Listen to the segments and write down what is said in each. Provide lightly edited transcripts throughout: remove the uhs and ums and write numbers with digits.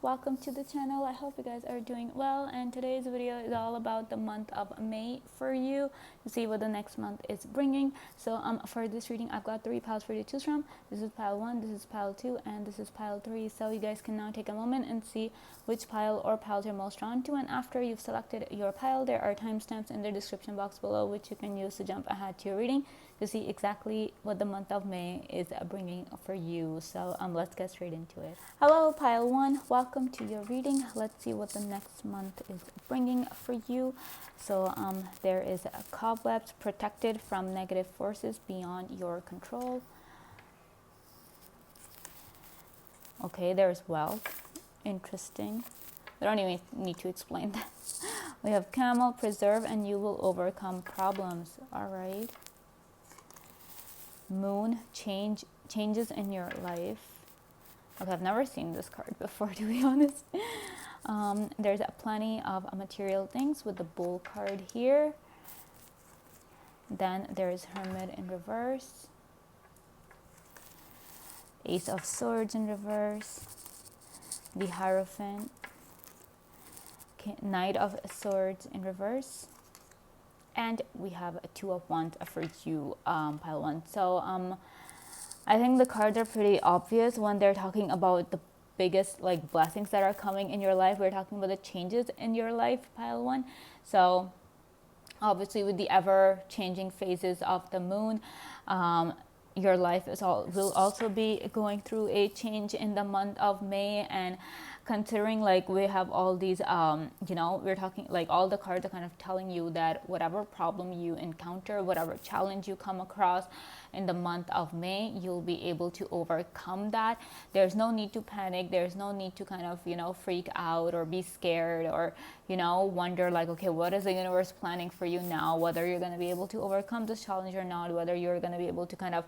welcome to the channel. I hope you guys are doing well, and today's video is all about the month of May for you to see what the next month is bringing. So for this reading, I've got 3 piles for you to choose from. This is pile 1, this is pile 2, and this is pile 3. So you guys can now take a moment and see which pile or piles you're most drawn to, and after you've selected your pile, there are timestamps in the description box below which you can use to jump ahead to your reading to see exactly what the month of May is bringing for you. So let's get straight into it. Hello pile 1, welcome to your reading. Let's see what the next month is bringing for you. So there is cobwebs, protected from negative forces beyond your control. Okay, there's wealth. Interesting. I don't even need to explain that. We have camel, preserve, and you will overcome problems. All right. Moon, changes in your life. Okay, I've never seen this card before, to be honest. There's plenty of material things with the bull card here. Then there's hermit in reverse. Ace of swords in reverse. The hierophant. Okay, knight of swords in reverse. And we have a 2 of wands for you, pile 1. So I think the cards are pretty obvious when they're talking about the biggest blessings that are coming in your life. We're talking about the changes in your life, pile 1. So obviously with the ever changing phases of the moon, your life will also be going through a change in the month of May. And considering we have all these we're talking all the cards are kind of telling you that whatever problem you encounter, whatever challenge you come across in the month of May, you'll be able to overcome that. There's no need to panic. There's no need to kind of freak out or be scared or wonder okay, what is the universe planning for you now, whether you're going to be able to overcome this challenge or not, whether you're going to be able to kind of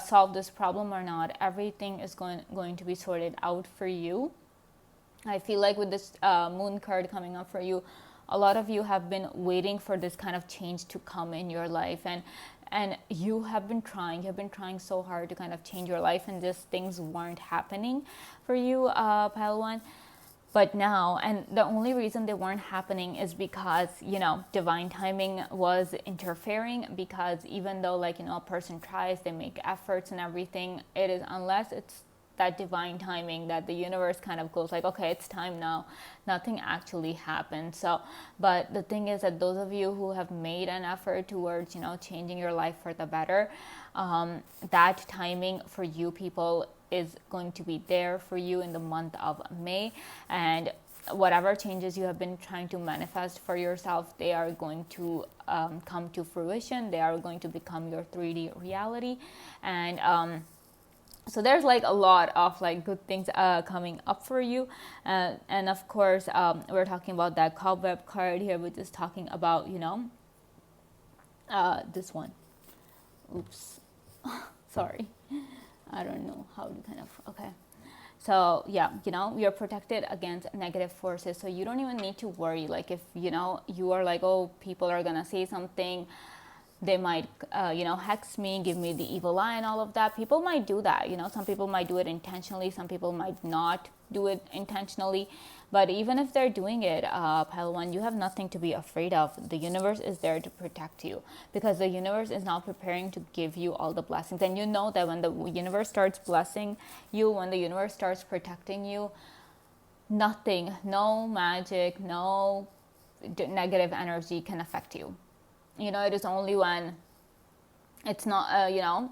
solve this problem or not. Everything is going to be sorted out for you. I feel like with this moon card coming up for you, a lot of you have been waiting for this kind of change to come in your life, and you have been trying so hard to kind of change your life, and just things weren't happening for you, pile 1. But now, and the only reason they weren't happening is because, divine timing was interfering. Because even though a person tries, they make efforts and everything, it is, unless it's that divine timing that the universe kind of goes okay, it's time now, nothing actually happens. So, but the thing is that those of you who have made an effort towards, changing your life for the better, that timing for you people is going to be there for you in the month of May. And whatever changes you have been trying to manifest for yourself, they are going to come to fruition. They are going to become your 3D reality. And so there's a lot of good things coming up for you. And of course, we're talking about that cobweb card here, which is talking about, this one. Oops. Sorry. I don't know how to okay. So yeah, you're protected against negative forces. So you don't even need to worry. If, you are oh, people are going to say something, they might, hex me, give me the evil eye and all of that. People might do that. Some people might do it intentionally. Some people might not do it intentionally. But even if they're doing it, pile 1, you have nothing to be afraid of. The universe is there to protect you, because the universe is now preparing to give you all the blessings. And you know that when the universe starts blessing you, when the universe starts protecting you, nothing, no magic, no negative energy can affect you. It is only when it's not,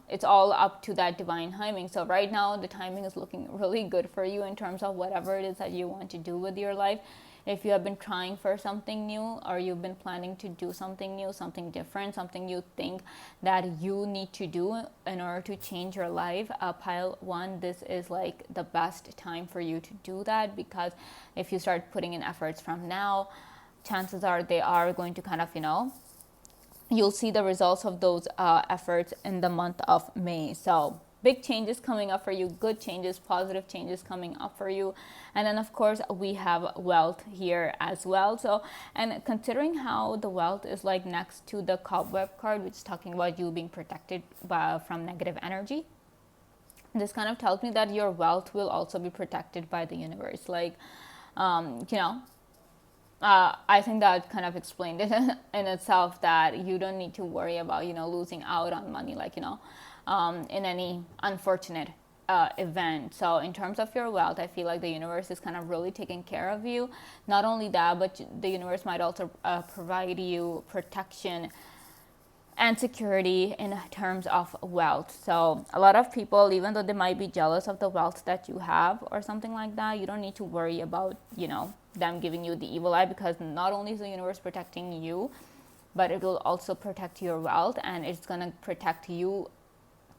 it's all up to that divine timing. So right now, the timing is looking really good for you in terms of whatever it is that you want to do with your life. If you have been trying for something new, or you've been planning to do something new, something different, something you think that you need to do in order to change your life, pile 1, this is the best time for you to do that. Because if you start putting in efforts from now, chances are they are going to kind of, you'll see the results of those efforts in the month of May. So big changes coming up for you, good changes, positive changes coming up for you. And then of course we have wealth here as well. So, and considering how the wealth is next to the cobweb card, which is talking about you being protected from negative energy, this kind of tells me that your wealth will also be protected by the universe. Like, you know, I think that kind of explained it in itself, that you don't need to worry about, you know, losing out on money, like, you know, in any unfortunate event. So in terms of your wealth, I feel like the universe is kind of really taking care of you. Not only that, but the universe might also provide you protection and security in terms of wealth. So a lot of people, even though they might be jealous of the wealth that you have or something like that, you don't need to worry about, you know, them giving you the evil eye, because not only is the universe protecting you, but it will also protect your wealth, and it's going to protect you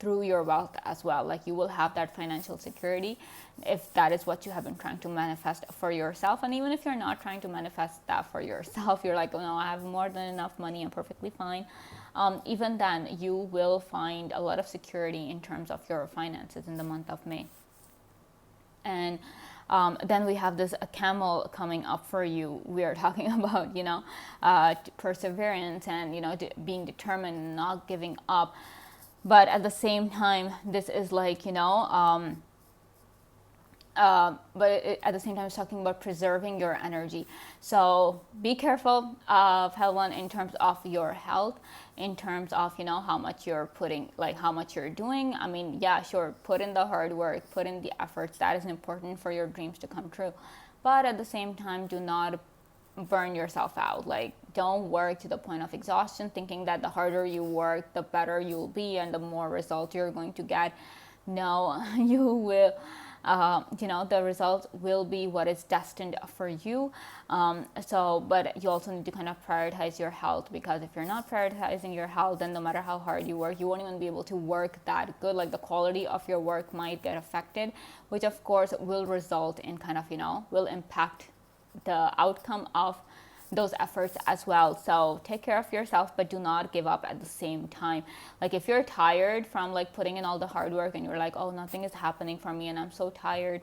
through your wealth as well. Like, you will have that financial security if that is what you have been trying to manifest for yourself. And even if you're not trying to manifest that for yourself, you're like, oh no, I have more than enough money, I'm perfectly fine. Even then, you will find a lot of security in terms of your finances in the month of May. And then we have this camel coming up for you. We are talking about, you know, perseverance and, you know, being determined and not giving up. But at the same time, this is like, you know, at the same time, it's talking about preserving your energy. So be careful, Pahilwan, in terms of your health, in terms of, you know, how much you're putting, like how much you're doing. I mean, yeah, sure, put in the hard work, put in the efforts. That is important for your dreams to come true. But at the same time, do not burn yourself out. Like, don't work to the point of exhaustion, thinking that the harder you work, the better you'll be and the more results you're going to get. No, you will. You know, the result will be what is destined for you. But you also need to kind of prioritize your health, because if you're not prioritizing your health, then no matter how hard you work, you won't even be able to work that good. Like, the quality of your work might get affected, which of course will result in kind of, you know, will impact the outcome of those efforts as well. So take care of yourself, but do not give up at the same time. Like, if you're tired from like putting in all the hard work and you're like, oh, nothing is happening for me and I'm so tired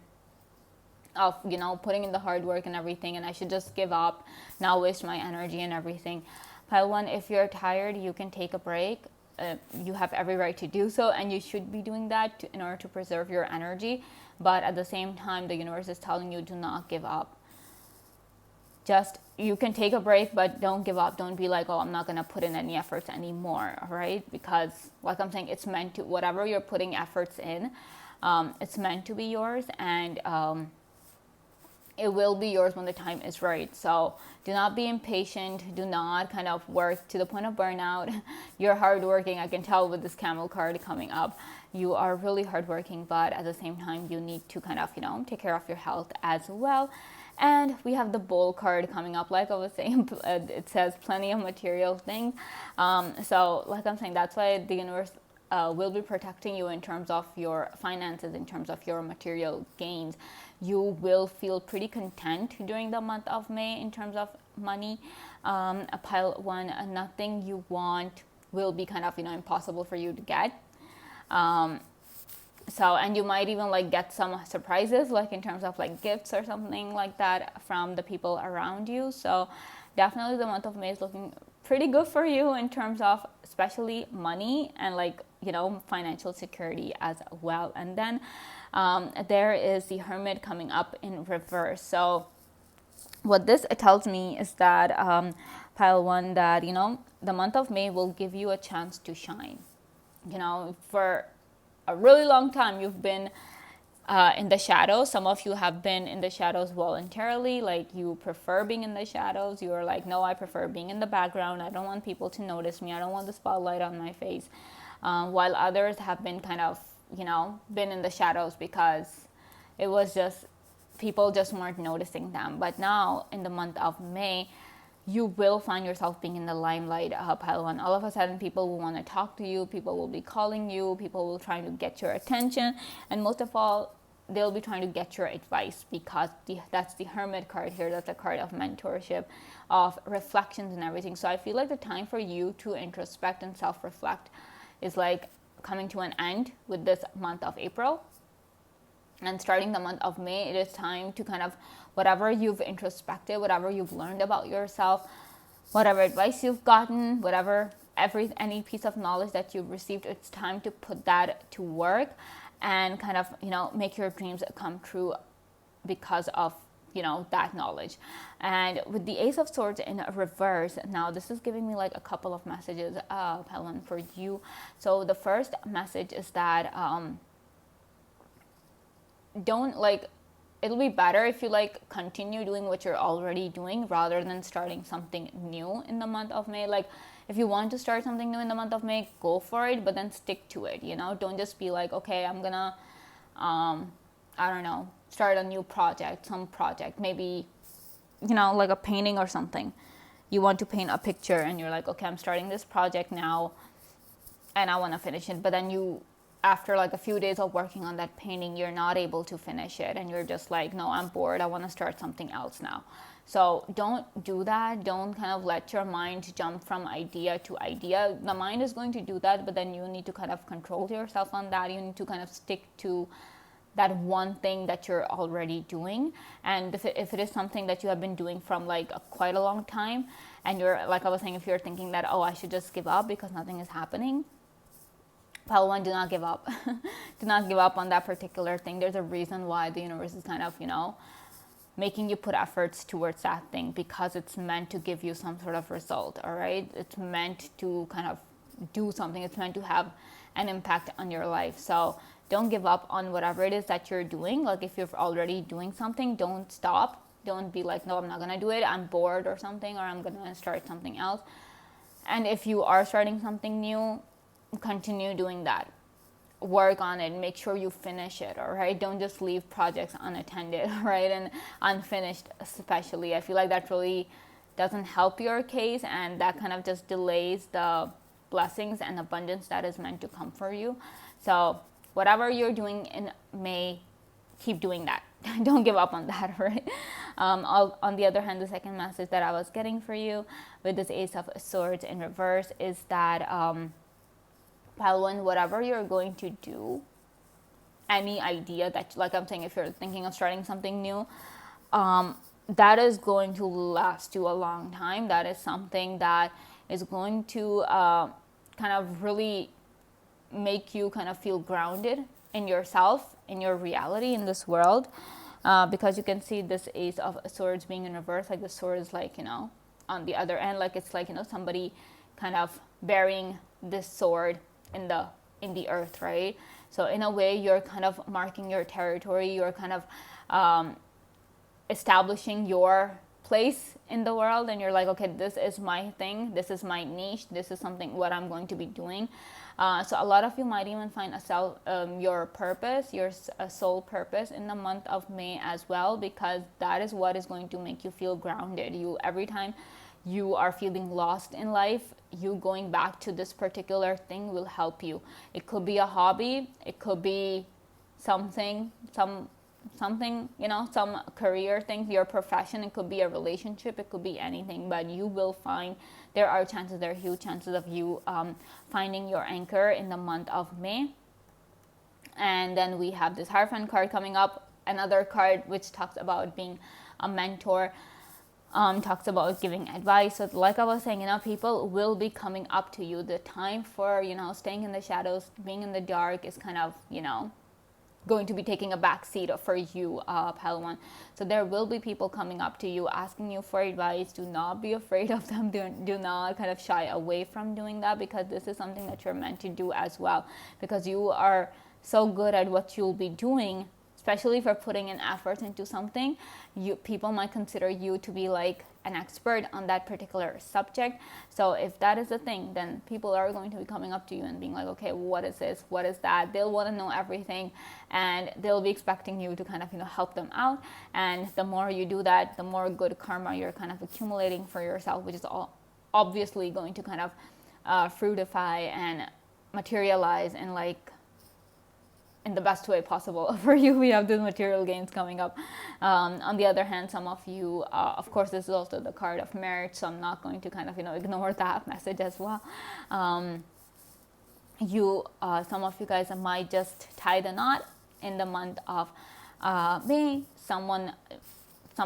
of, you know, putting in the hard work and everything, and I should just give up, now waste my energy and everything. Pahilwan, if you're tired, you can take a break. You have every right to do so, and you should be doing that in order to preserve your energy. But at the same time, the universe is telling you, do not give up. Just, you can take a break, but don't give up. Don't be like, oh, I'm not going to put in any efforts anymore, right? Because like I'm saying, it's meant to, whatever you're putting efforts in, it's meant to be yours, and it will be yours when the time is right. So do not be impatient. Do not kind of work to the point of burnout. You're hardworking. I can tell with this camel card coming up. You are really hardworking, but at the same time, you need to kind of, you know, take care of your health as well. And we have the Bull card coming up. Like I was saying, it says plenty of material things. So like I'm saying, that's why the universe will be protecting you in terms of your finances, in terms of your material gains. You will feel pretty content during the month of May in terms of money. Pahilwan, nothing you want will be kind of, you know, impossible for you to get. So, and you might even like get some surprises, like in terms of like gifts or something like that from the people around you. So definitely the month of May is looking pretty good for you in terms of especially money and like, you know, financial security as well. And then there is the Hermit coming up in reverse. So what this tells me is that Pahilwan, that, you know, the month of May will give you a chance to shine. You know, for a really long time you've been in the shadows. Some of you have been in the shadows voluntarily, like you prefer being in the shadows. You're like, no, I prefer being in the background. I don't want people to notice me. I don't want the spotlight on my face. While others have been kind of, you know, been in the shadows because it was just, people just weren't noticing them. But now in the month of May, you will find yourself being in the limelight, Pahilwan. All of a sudden, people will want to talk to you. People will be calling you. People will try to get your attention. And most of all, they'll be trying to get your advice, because that's the Hermit card here. That's a card of mentorship, of reflections and everything. So I feel like the time for you to introspect and self-reflect is like coming to an end with this month of April. And starting the month of May, it is time to kind of, whatever you've introspected, whatever you've learned about yourself, whatever advice you've gotten, whatever, any piece of knowledge that you've received, it's time to put that to work and kind of, make your dreams come true because of, that knowledge. And with the Ace of Swords in reverse, now this is giving me like a couple of messages, Helen, for you. So the first message is that don't like, it'll be better if you like continue doing what you're already doing rather than starting something new in the month of May. Like, if you want to start something new in the month of May, go for it, but then stick to it. Don't just be like, okay, I'm gonna I don't know, start a new project, some project, maybe, like a painting or something. You want to paint a picture and you're like, okay, I'm starting this project now and I want to finish it. But then you, after like a few days of working on that painting, you're not able to finish it. And you're just like, no, I'm bored. I want to start something else now. So don't do that. Don't kind of let your mind jump from idea to idea. The mind is going to do that, but then you need to kind of control yourself on that. You need to kind of stick to that one thing that you're already doing. And if it is something that you have been doing from like quite a long time, and you're, like I was saying, if you're thinking that, oh, I should just give up because nothing is happening, Pile one, do not give up. Do not give up on that particular thing. There's a reason why the universe is kind of, making you put efforts towards that thing, because it's meant to give you some sort of result, all right? It's meant to kind of do something. It's meant to have an impact on your life. So don't give up on whatever it is that you're doing. Like, if you're already doing something, don't stop. Don't be like, no, I'm not going to do it. I'm bored or something, or I'm going to start something else. And if you are starting something new, continue doing that. Work on it. Make sure you finish it, all right? Don't just leave projects unattended, right? And unfinished, especially. I feel like that really doesn't help your case, and that kind of just delays the blessings and abundance that is meant to come for you. So whatever you're doing in May, keep doing that. Don't give up on that, right? On the other hand, the second message that I was getting for you with this Ace of Swords in reverse is that Pile one, whatever you're going to do, any idea that, like I'm saying, if you're thinking of starting something new, that is going to last you a long time. That is something that is going to kind of really make you kind of feel grounded in yourself, in your reality, in this world, because you can see this Ace of Swords being in reverse. Like, the sword is like, on the other end, like it's like, somebody kind of burying this sword in the earth, right? So in a way, you're kind of marking your territory. You're kind of establishing your place in the world, and you're like, okay, this is my thing, this is my niche, this is something what I'm going to be doing. So a lot of you might even find your purpose, your soul purpose in the month of May as well, because that is what is going to make you feel grounded. Every time you are feeling lost in life, you going back to this particular thing will help you. It could be a hobby, it could be something, some career thing, your profession, it could be a relationship, it could be anything, but you will find there are huge chances of you finding your anchor in the month of May. And then we have this Hierophant card coming up, another card which talks about being a mentor, talks about giving advice. So like I was saying, people will be coming up to you. The time for, staying in the shadows, being in the dark is kind of, going to be taking a back seat for you, Pile one. So there will be people coming up to you, asking you for advice. Do not be afraid of them. Do not kind of shy away from doing that, because this is something that you're meant to do as well, because you are so good at what you'll be doing, especially for putting in effort into something. People might consider you to be like an expert on that particular subject. So if that is the thing, then people are going to be coming up to you and being like, okay, what is this? What is that? They'll want to know everything, and they'll be expecting you to kind of, help them out. And the more you do that, the more good karma you're kind of accumulating for yourself, which is obviously going to kind of fruitify and materialize in the best way possible for you. We have these material gains coming up. On the other hand, some of you, of course, this is also the card of marriage, so I'm not going to kind of, ignore that message as well. Some of you guys might just tie the knot in the month of May. Some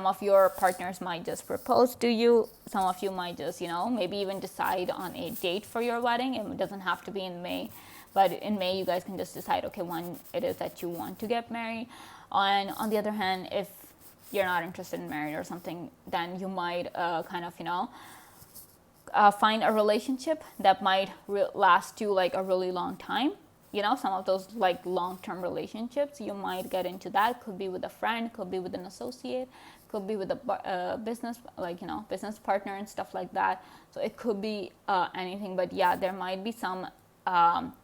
of your partners might just propose to you. Some of you might just, maybe even decide on a date for your wedding. It doesn't have to be in May. But in May, you guys can just decide, okay, when it is that you want to get married. And on the other hand, if you're not interested in marriage or something, then you might kind of, find a relationship that might last you like a really long time. Some of those like long-term relationships, you might get into that. Could be with a friend, could be with an associate, could be with a business, business partner and stuff like that. So it could be anything, but yeah, there might be some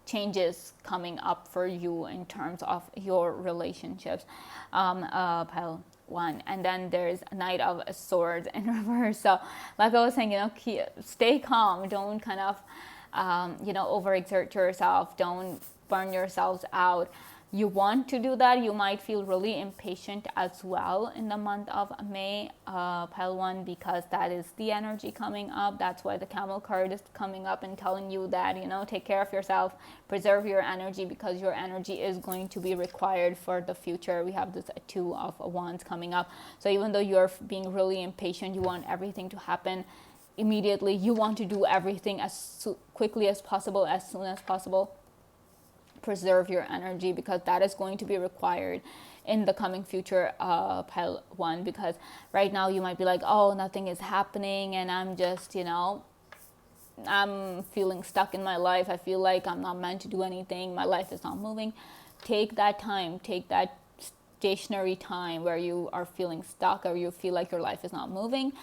changes coming up for you in terms of your relationships. Pile 1. And then there's Knight of Swords in reverse. So like I was saying, stay calm. Don't kind of overexert yourself. Don't burn yourselves out. You want to do that. You might feel really impatient as well in the month of May, Pile 1, because that is the energy coming up. That's why the Camel card is coming up and telling you that, take care of yourself, preserve your energy, because your energy is going to be required for the future. We have this 2 of Wands coming up. So even though you're being really impatient, you want everything to happen immediately. You want to do everything as quickly as possible, as soon as possible. Preserve your energy, because that is going to be required in the coming future, Pile 1, because right now you might be like, oh, nothing is happening and I'm just, I'm feeling stuck in my life. I feel like I'm not meant to do anything. My life is not moving. Take that time. Take that stationary time where you are feeling stuck or you feel like your life is not moving.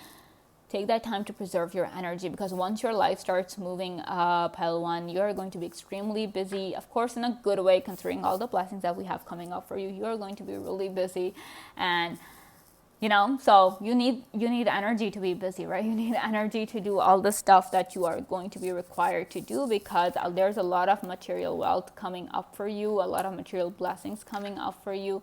Take that time to preserve your energy, because once your life starts moving, Pile 1, you're going to be extremely busy. Of course, in a good way, considering all the blessings that we have coming up for you. You're going to be really busy, and so you need energy to be busy, right? You need energy to do all the stuff that you are going to be required to do, because there's a lot of material wealth coming up for you, a lot of material blessings coming up for you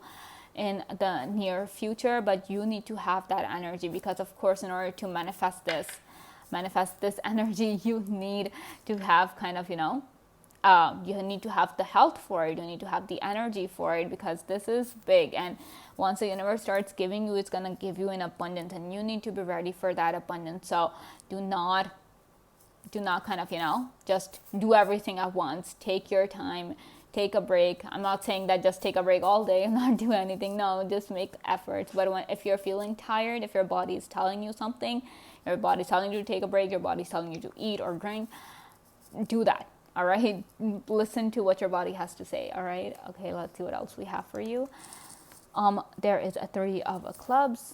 in the near future. But you need to have that energy, because of course, in order to manifest this energy, you need to have kind of, you need to have the health for it. You need to have the energy for it, because this is big. And once the universe starts giving you, it's going to give you in abundance, and you need to be ready for that abundance. So do not kind of, just do everything at once. Take your time. Take a break. I'm not saying that just take a break all day and not do anything. No, just make efforts. But if you're feeling tired, if your body is telling you something, your body's telling you to take a break, your body's telling you to eat or drink, do that. All right? Listen to what your body has to say. All right? Okay, let's see what else we have for you. There is a 3 of Clubs.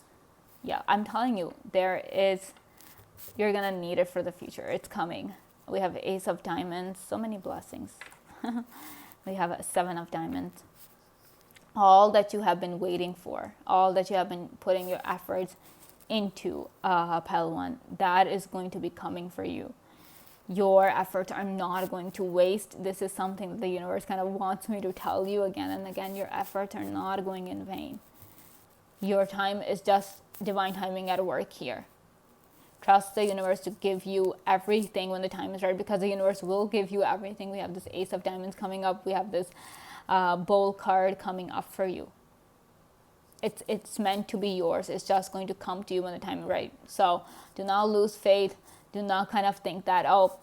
Yeah, I'm telling you, you're going to need it for the future. It's coming. We have Ace of Diamonds. So many blessings. We have a 7 of Diamonds. All that you have been waiting for, all that you have been putting your efforts into, Pile 1, that is going to be coming for you. Your efforts are not going to waste. This is something that the universe kind of wants me to tell you again and again. Your efforts are not going in vain. Your time is just divine timing at work here. Trust the universe to give you everything when the time is right, because the universe will give you everything. We have this Ace of Diamonds coming up. We have this Bowl card coming up for you. It's meant to be yours. It's just going to come to you when the time is right. So do not lose faith. Do not kind of think that, oh,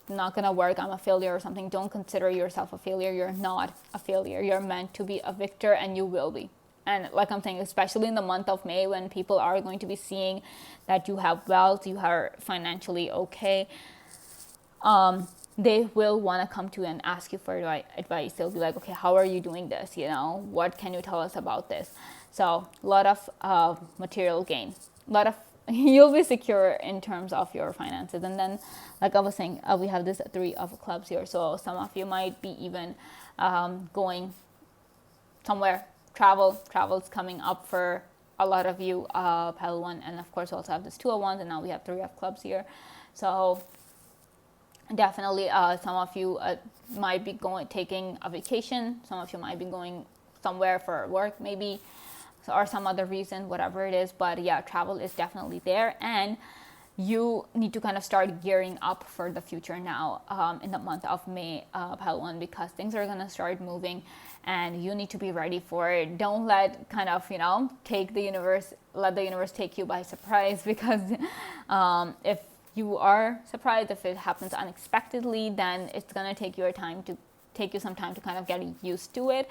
not going to work, I'm a failure or something. Don't consider yourself a failure. You're not a failure. You're meant to be a victor, and you will be. And like I'm saying, especially in the month of May, when people are going to be seeing that you have wealth, you are financially okay, they will want to come to you and ask you for advice. They'll be like, okay, how are you doing this? What can you tell us about this? So a lot of material gain, you'll be secure in terms of your finances. And then, like I was saying, we have this 3 of Clubs here. So some of you might be even going somewhere. Travel's coming up for a lot of you, Pile 1. And of course, we also have this 2 of Wands, and now we have 3 of Clubs here. So definitely, some of you might be taking a vacation. Some of you might be going somewhere for work, maybe, or some other reason, whatever it is. But yeah, travel is definitely there, and you need to kind of start gearing up for the future now, in the month of May, Pile 1, because things are going to start moving, and you need to be ready for it. Don't let kind of, let the universe take you by surprise, because if you are surprised, if it happens unexpectedly, then it's going to take your time to take you some time to kind of get used to it.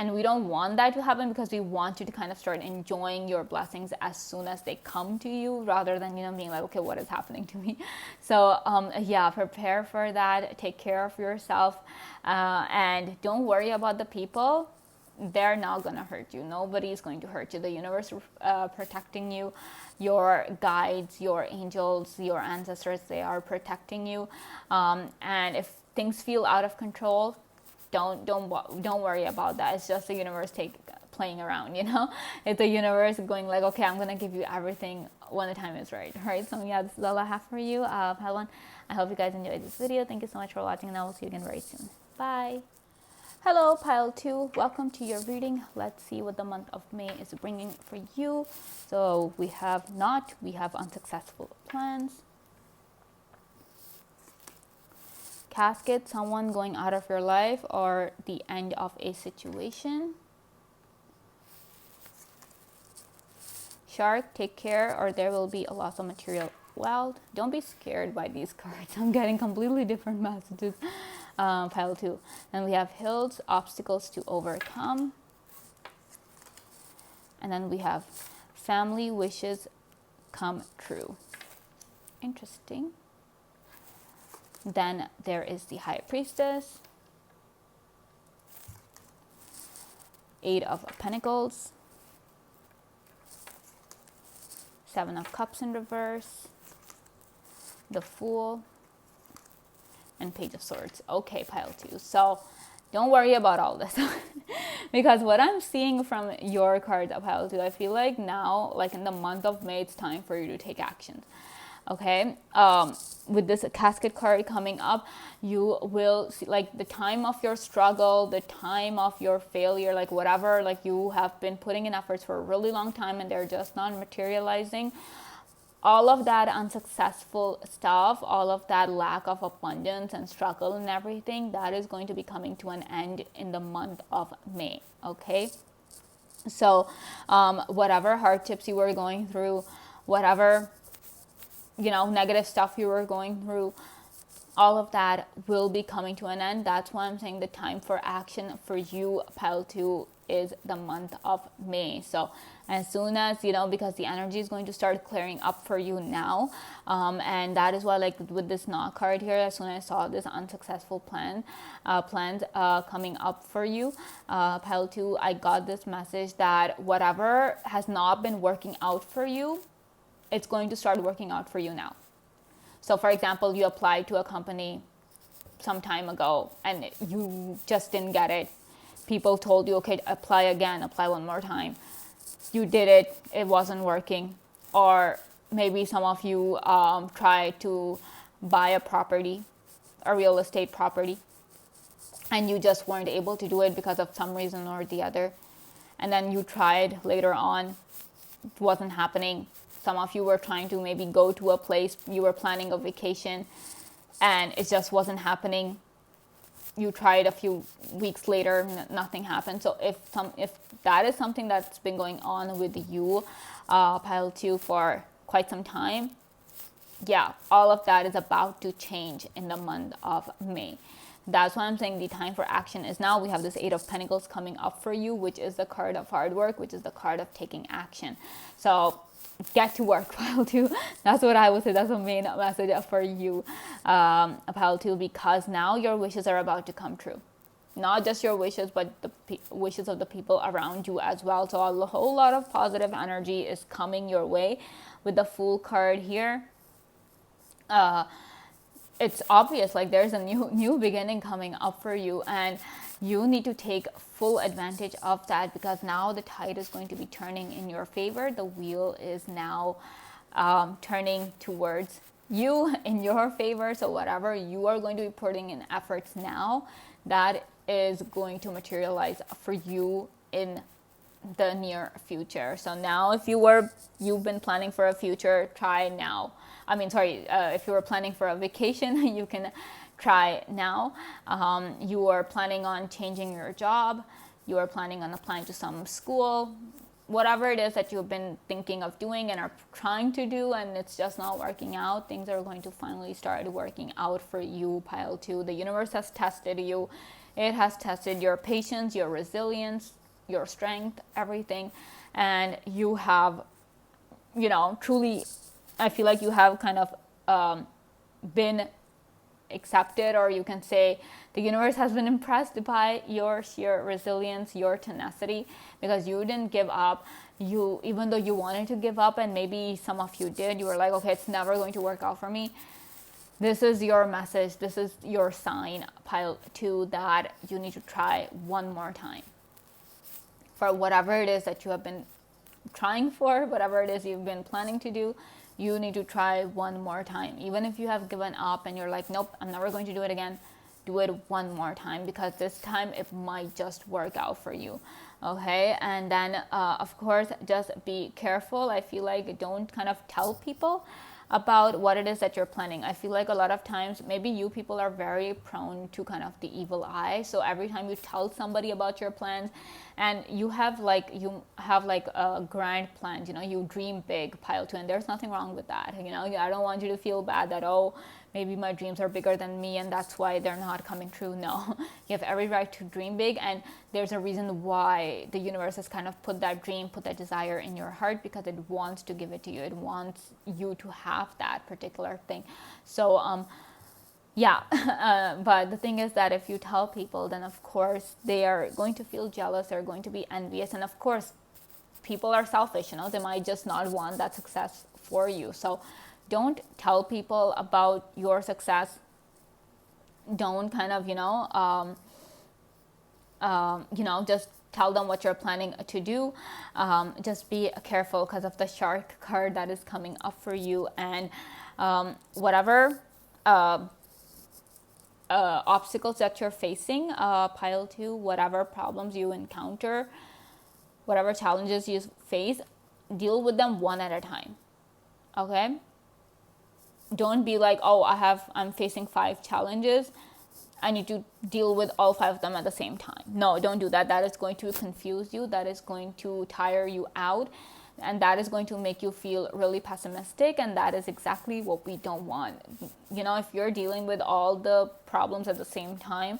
And we don't want that to happen, because we want you to kind of start enjoying your blessings as soon as they come to you, rather than, being like, okay, what is happening to me? So yeah, prepare for that. Take care of yourself, and don't worry about the people. They're not going to hurt you. Nobody's going to hurt you. The universe protecting you. Your guides, your angels, your ancestors, they are protecting you. And if things feel out of control, don't worry about that. It's just the universe playing around, It's the universe going like, okay, I'm going to give you everything when the time is right. So yeah, this is all I have for you, Pile 1. I hope you guys enjoyed this video. Thank you so much for watching, and I will see you again very soon. Bye. Hello, Pile 2. Welcome to your reading. Let's see what the month of May is bringing for you. So we have unsuccessful plans. Casket, someone going out of your life, or the end of a situation. Shark, take care, or there will be a loss of material wealth. Don't be scared by these cards. I'm getting completely different messages. Pile 2. Then we have hills, obstacles to overcome. And then we have family wishes come true. Interesting. Then there is the High Priestess. 8 of Pentacles. 7 of Cups in reverse. The Fool. And Page of Swords. Okay, Pile 2. So don't worry about all this. Because what I'm seeing from your cards, Pile 2, I feel like now, like in the month of May, it's time for you to take action. Okay, with this casket card coming up, you will see like the time of your struggle, the time of your failure, like whatever, like you have been putting in efforts for a really long time and they're just not materializing. All of that unsuccessful stuff, all of that lack of abundance and struggle and everything, that is going to be coming to an end in the month of May. Okay, so whatever hardships you were going through, whatever negative stuff you were going through, all of that will be coming to an end. That's why I'm saying the time for action for you, Pile 2, is the month of May. So as soon as, because the energy is going to start clearing up for you now. And that is why, like with this Knot card here, as soon as I saw this unsuccessful plans coming up for you, Pile 2, I got this message that whatever has not been working out for you, it's going to start working out for you now. So for example, you applied to a company some time ago and you just didn't get it. People told you, okay, apply again, apply one more time. You did it, it wasn't working. Or maybe some of you tried to buy a property, a real estate property, and you just weren't able to do it because of some reason or the other. And then you tried later on, it wasn't happening. Some of you were trying to maybe go to a place, you were planning a vacation, and it just wasn't happening. You tried a few weeks later, nothing happened. So if that is something that's been going on with you, Pile 2, for quite some time, yeah, all of that is about to change in the month of May. That's why I'm saying the time for action is now. We have this 8 of Pentacles coming up for you, which is the card of hard work, which is the card of taking action. So get to work, Pile 2. That's what I would say. That's the main message for you, Pile 2, because now your wishes are about to come true. Not just your wishes, but the wishes of the people around you as well. So a whole lot of positive energy is coming your way with the Fool card here. It's obvious, like there's a new beginning coming up for you, and you need to take full advantage of that, because now the tide is going to be turning in your favor. The wheel is now turning towards you in your favor. So whatever you are going to be putting in efforts now, that is going to materialize for you in the near future. So now if you've been planning for a future, try now. If you were planning for a vacation, you can try now. You are planning on changing your job. You are planning on applying to some school. whatever it is that you've been thinking of doing and are trying to do and it's just not working out, things are going to finally start working out for you, pile 2. The universe has tested you. It has tested your patience, your resilience, your strength, everything. And you have, truly, I feel like you have kind of been accepted, or you can say the universe has been impressed by your sheer resilience, your tenacity, because you didn't give up. You, even though you wanted to give up, and maybe some of you did, you were like, okay, it's never going to work out for me. This is your message, this is your sign, pile 2, that you need to try one more time for whatever it is that you have been trying for, whatever it is you've been planning to do. You need to try one more time. Even if you have given up and you're like, nope, I'm never going to do it again, do it one more time, because this time it might just work out for you. Okay. And then of course, just be careful. I feel like don't kind of tell people about what it is that you're planning. I feel like a lot of times, maybe you people are very prone to kind of the evil eye. So every time you tell somebody about your plans, and you have like a grand plans, you dream big, pile 2, and there's nothing wrong with that. I don't want you to feel bad that, oh, maybe my dreams are bigger than me and that's why they're not coming true. No, you have every right to dream big, and there's a reason why the universe has kind of put that dream, put that desire in your heart, because it wants to give it to you. It wants you to have that particular thing. So but the thing is that if you tell people, then of course they are going to feel jealous, they're going to be envious, and of course people are selfish, they might just not want that success for you. So don't tell people about your success. Don't kind of just tell them what you're planning to do. Just be careful because of the shark card that is coming up for you, and whatever obstacles that you're facing, pile 2, whatever problems you encounter, whatever challenges you face, deal with them one at a time. Okay? Don't be like, oh, I'm facing 5 challenges, I need to deal with all 5 of them at the same time. No, don't do that. That is going to confuse you. That is going to tire you out. And that is going to make you feel really pessimistic. And that is exactly what we don't want. If you're dealing with all the problems at the same time,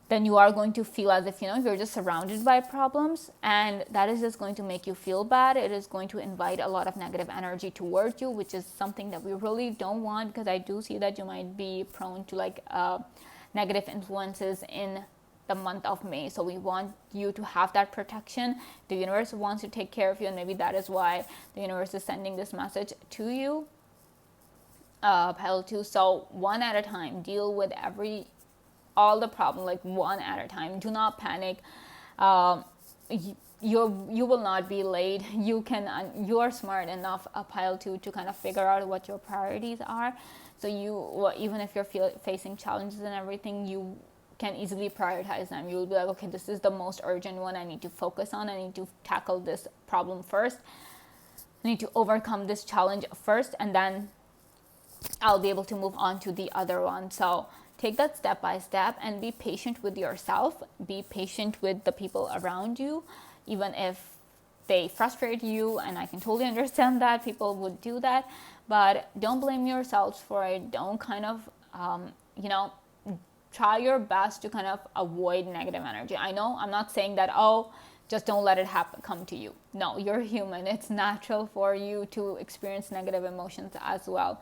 then you are going to feel as if, you're just surrounded by problems. And that is just going to make you feel bad. It is going to invite a lot of negative energy towards you, which is something that we really don't want, because I do see that you might be prone to negative influences in the month of May. So we want you to have that protection. The universe wants to take care of you, and maybe that is why the universe is sending this message to you, pile 2. So one at a time, deal with all the problem, like one at a time. Do not panic. You will not be late. You are smart enough, pile 2, to kind of figure out what your priorities are. So even if you're facing challenges and everything, you can easily prioritize them. You will be like, okay, this is the most urgent one. I need to focus on. I need to tackle this problem first. I need to overcome this challenge first, and then I'll be able to move on to the other one. So take that step by step and be patient with yourself. Be patient with the people around you, even if they frustrate you. And I can totally understand that people would do that, but don't blame yourselves for it. Don't kind of, try your best to kind of avoid negative energy. I know I'm not saying that, just don't let it come to you. No, you're human. It's natural for you to experience negative emotions as well.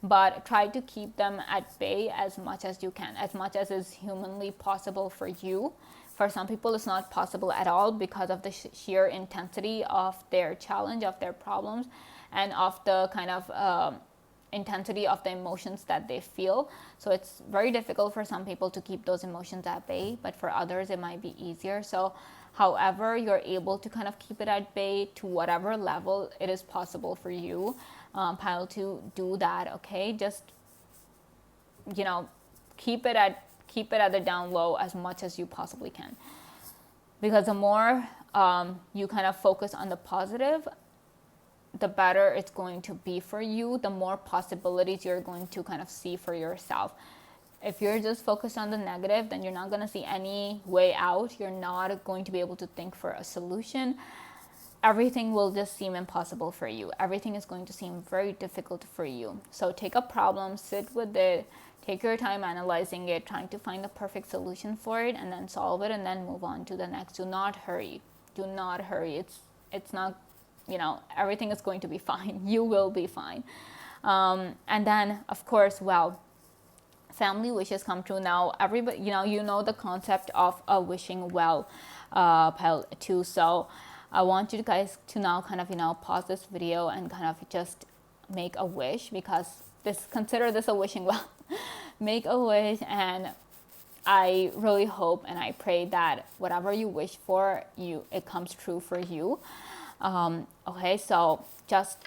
But try to keep them at bay as much as you can, as much as is humanly possible for you. For some people, it's not possible at all because of the sheer intensity of their challenge, of their problems, and of the kind of intensity of the emotions that they feel. So it's very difficult for some people to keep those emotions at bay, but for others, it might be easier. So however you're able to kind of keep it at bay, to whatever level it is possible for you, pile 2, do that. Okay, just keep it at the down low as much as you possibly can, because the more you kind of focus on the positive, the better it's going to be for you, the more possibilities you're going to kind of see for yourself. If you're just focused on the negative, then you're not going to see any way out. You're not going to be able to think for a solution. everything will just seem impossible for you. Everything is going to seem very difficult for you. So take a problem, sit with it, take your time analyzing it, trying to find the perfect solution for it, and then solve it, and then move on to the next. Do not hurry. Do not hurry. It's not, everything is going to be fine. You will be fine. And then, of course, family wishes come true. Now, everybody, you know the concept of wishing well, pile 2. So I want you guys to now kind of, pause this video and kind of just make a wish, because consider this a wishing well. Make a wish, and I really hope and I pray that whatever you wish for, it comes true for you. Okay, so just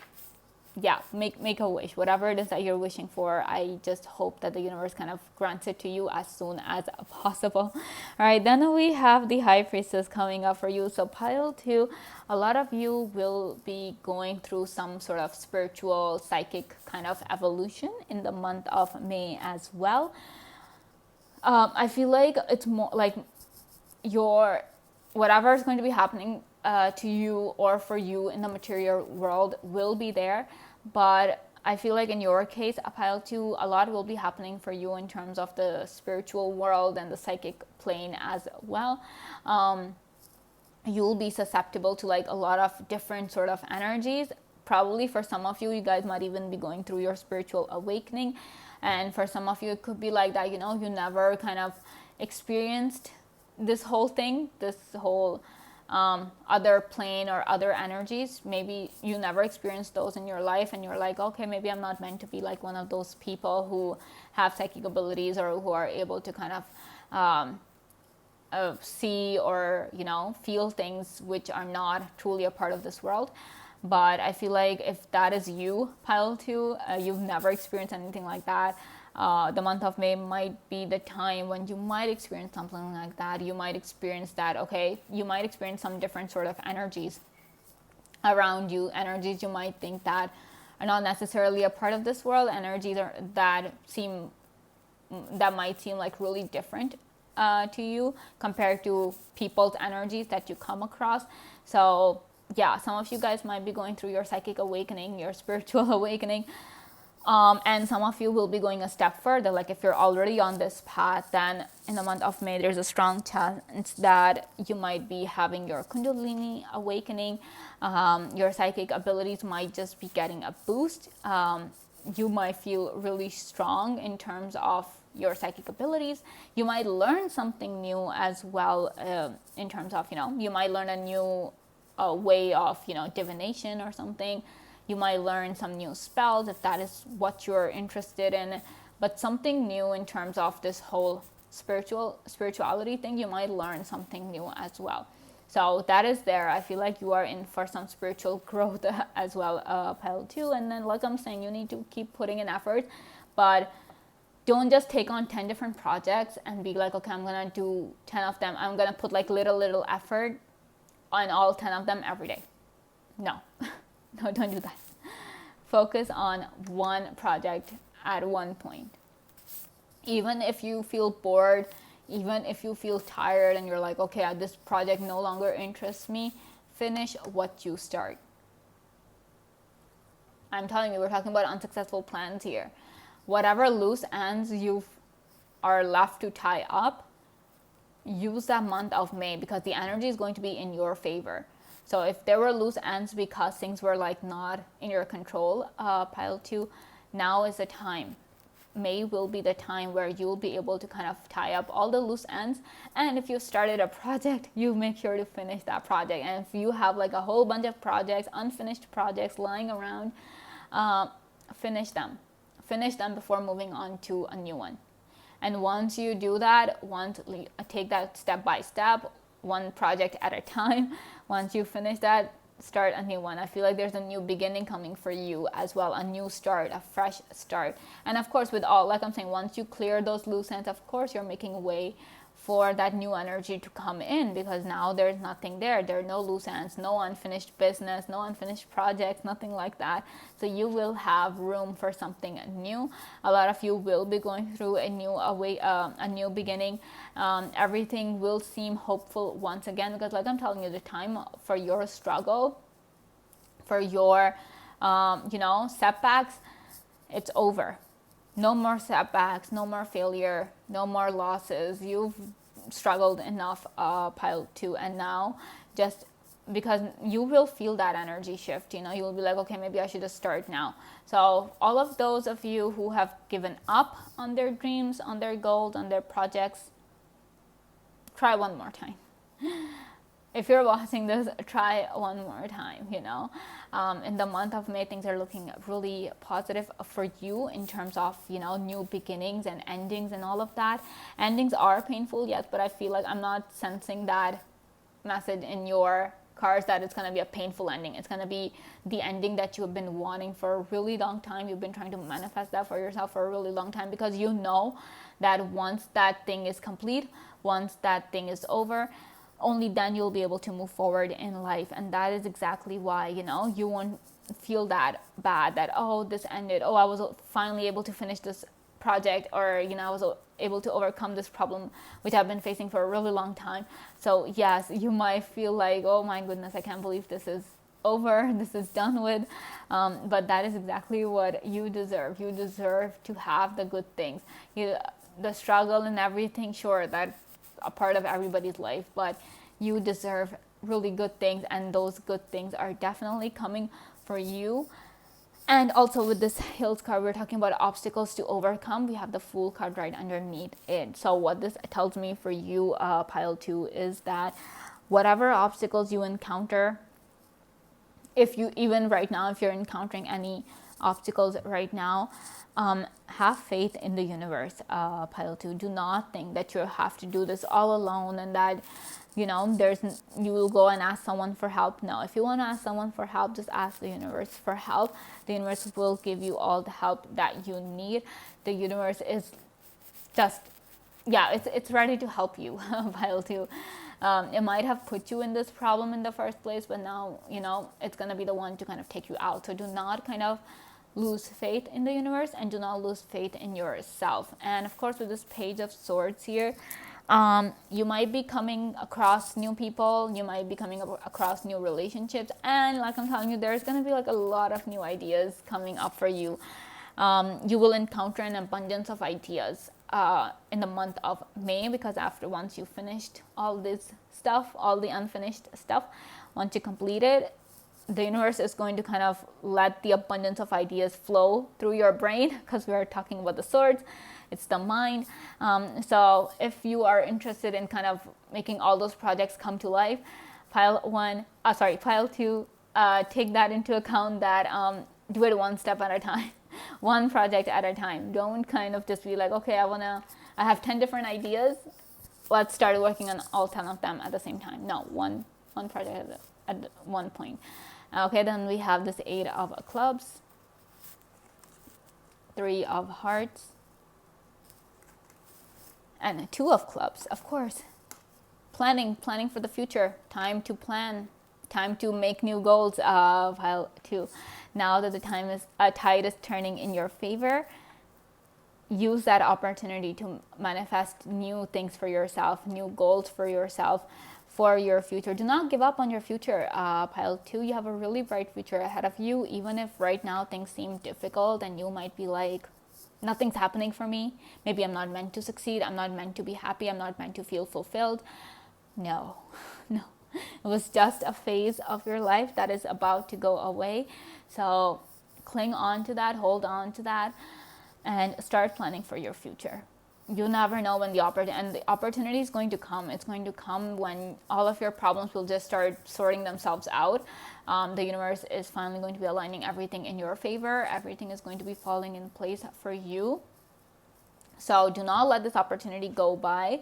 make a wish, whatever it is that you're wishing for. I just hope that the universe kind of grants it to you as soon as possible. All right, then we have the High Priestess coming up for you. So pile 2, a lot of you will be going through some sort of spiritual, psychic kind of evolution in the month of May as well. I feel like it's more like whatever is going to be happening to you or for you in the material world will be there. But I feel like in your case, pile 2, a lot will be happening for you in terms of the spiritual world and the psychic plane as well. You'll be susceptible to like a lot of different sort of energies. Probably for some of you, you guys might even be going through your spiritual awakening. And for some of you, it could be like that, you never kind of experienced this whole thing, this whole other plane or other energies. Maybe you never experienced those in your life, and you're like, okay, maybe I'm not meant to be like one of those people who have psychic abilities or who are able to kind of see or feel things which are not truly a part of this world. But I feel like if that is you, pile 2, you've never experienced anything like that, the month of May might be the time when you might experience something like that. You might experience that, okay? You might experience some different sort of energies around you, energies you might think that are not necessarily a part of this world, energies that might seem like really different to you compared to people's energies that you come across. So yeah, some of you guys might be going through your psychic awakening, your spiritual awakening. And some of you will be going a step further. Like if you're already on this path, then in the month of May, there's a strong chance that you might be having your Kundalini awakening. Your psychic abilities might just be getting a boost. You might feel really strong in terms of your psychic abilities. You might learn something new as well, in terms of, you might learn a new way of, divination or something. You might learn some new spells if that is what you're interested in, but something new in terms of this whole spirituality thing. You might learn something new as well. So that is there. I feel like you are in for some spiritual growth as well, pile 2. And then, like I'm saying, you need to keep putting in effort, but don't just take on 10 different projects and be like, okay, I'm gonna do 10 of them. I'm gonna put like little effort on all 10 of them every day. No. No, don't do that. Focus on one project at one point. Even if you feel bored, even if you feel tired and you're like, okay, this project no longer interests me, finish what you start. I'm telling you, we're talking about unsuccessful plans here. Whatever loose ends you are left to tie up, use that month of May, because the energy is going to be in your favor. So if there were loose ends because things were like not in your control, pile 2, now is the time. May will be the time where you'll be able to kind of tie up all the loose ends. And if you started a project, you make sure to finish that project. And if you have like a whole bunch of projects, unfinished projects lying around, finish them. Finish them before moving on to a new one. And once you do that, take that step by step, one project at a time. Once you finish that, start a new one. I feel like there's a new beginning coming for you as well, a new start, a fresh start. And of course, like I'm saying, once you clear those loose ends, of course, you're making way for that new energy to come in, because now there's nothing there. There are no loose ends, no unfinished business, no unfinished projects, nothing like that. So you will have room for something new. A lot of you will be going through a new beginning. Everything will seem hopeful once again, because like I'm telling you, the time for your struggle for your, setbacks. It's over. No more setbacks, no more failure, no more losses. You've struggled enough, pile 2, and now just because you will feel that energy shift, you will be like, okay, maybe I should just start now. So all of those of you who have given up on their dreams, on their goals, on their projects, try one more time. If you're watching this, try one more time. In the month of May, things are looking really positive for you in terms of new beginnings and endings and all of that. Endings are painful, yes, but I feel like I'm not sensing that message in your cards that it's going to be a painful ending. It's going to be the ending that you have been wanting for a really long time. You've been trying to manifest that for yourself for a really long time, because you know that once that thing is complete, once that thing is over, only then you'll be able to move forward in life. And that is exactly why, you won't feel that bad that, oh, this ended. Oh, I was finally able to finish this project, or, I was able to overcome this problem, which I've been facing for a really long time. So yes, you might feel like, oh my goodness, I can't believe this is over, this is done with. But that is exactly what you deserve. You deserve to have the good things. The struggle and everything, sure, that's a part of everybody's life, but you deserve really good things, and those good things are definitely coming for you. And also with this Hills card, we're talking about obstacles to overcome. We have the Fool card right underneath it. So what this tells me for you, pile 2, is that whatever obstacles you encounter, if you're encountering any obstacles right now, have faith in the universe, pile 2. Do not think that you have to do this all alone, and that you will go and ask someone for help. No, if you want to ask someone for help, just ask the universe for help. The universe will give you all the help that you need. The universe is just, it's ready to help you, pile 2. It might have put you in this problem in the first place, but now it's going to be the one to kind of take you out. So do not kind of lose faith in the universe, and do not lose faith in yourself. And of course, with this Page of Swords here, you might be coming across new people, you might be coming across new relationships, and like I'm telling you, there's going to be like a lot of new ideas coming up for you. You will encounter an abundance of ideas in the month of May, because once you finished all this stuff, all the unfinished stuff, once you complete it, the universe is going to kind of let the abundance of ideas flow through your brain, because we're talking about the swords. It's the mind. So if you are interested in kind of making all those projects come to life, pile 2, take that into account, that do it one step at a time, one project at a time. Don't kind of just be like, okay, I have 10 different ideas. Let's start working on all 10 of them at the same time. No, one project at one point. Okay, then we have this 8 of Clubs, 3 of Hearts, and a 2 of Clubs. Of course, planning for the future. Time to plan, time to make new goals. Pile 2. Now that the tide is turning in your favor, use that opportunity to manifest new things for yourself, new goals for yourself, for your future. Do not give up on your future, pile 2. You have a really bright future ahead of you, even if right now things seem difficult and you might be like, nothing's happening for me. Maybe I'm not meant to succeed. I'm not meant to be happy. I'm not meant to feel fulfilled. No. It was just a phase of your life that is about to go away. So cling on to that, hold on to that, and start planning for your future. You never know when the opportunity is going to come. It's going to come when all of your problems will just start sorting themselves out. The universe is finally going to be aligning everything in your favor. Everything is going to be falling in place for you. So do not let this opportunity go by.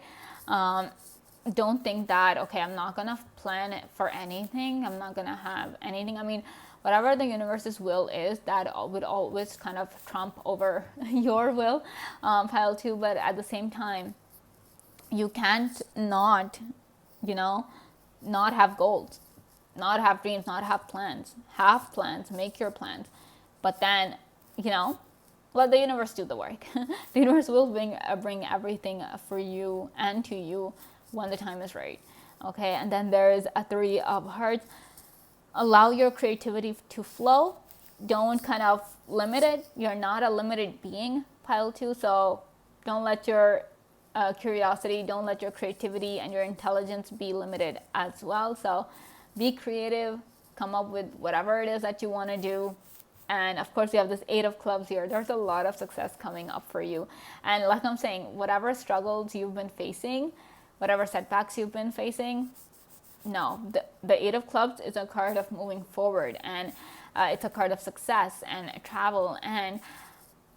Don't think that, okay, I'm not going to plan for anything. I'm not going to have anything. I mean, whatever the universe's will is, that would always kind of trump over your will, pile 2. But at the same time, you can't not have goals, not have dreams, not have plans. Have plans, make your plans. But then, let the universe do the work. The universe will bring everything for you and to you when the time is right. Okay, and then there is a 3 of Hearts. allow your creativity to flow. Don't kind of limit it. You're not a limited being, pile 2. So don't let your curiosity, don't let your creativity and your intelligence be limited as well. So be creative, come up with whatever it is that you want to do. And of course, you have this 8 of clubs here. There's a lot of success coming up for you. And like I'm saying, whatever struggles you've been facing, whatever setbacks you've been facing, no, the 8 of clubs is a card of moving forward, and it's a card of success and travel, and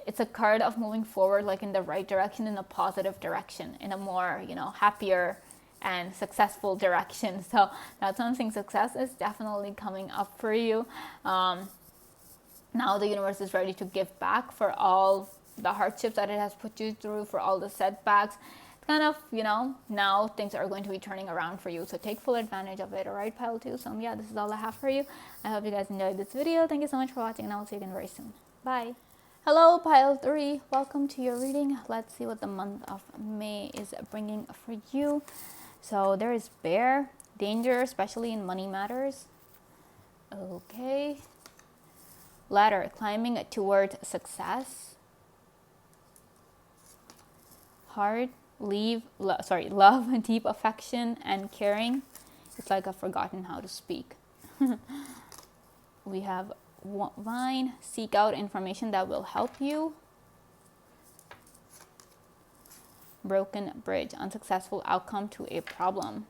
it's a card of moving forward, like in the right direction, in a positive direction, in a more, happier and successful direction. So that's something. Success is definitely coming up for you. Now the universe is ready to give back for all the hardships that it has put you through, for all the setbacks. Kind of, now things are going to be turning around for you. So take full advantage of it. All right, pile 2. So yeah, this is all I have for you. I hope you guys enjoyed this video. Thank you so much for watching, and I will see you again very soon. Bye. Hello, pile 3. Welcome to your reading. Let's see what the month of May is bringing for you. So there is bear, danger, especially in money matters. Okay. Ladder, climbing towards success. Heart, love, deep affection and caring. It's like I've forgotten how to speak. We have vine, seek out information that will help you. Broken bridge, unsuccessful outcome to a problem.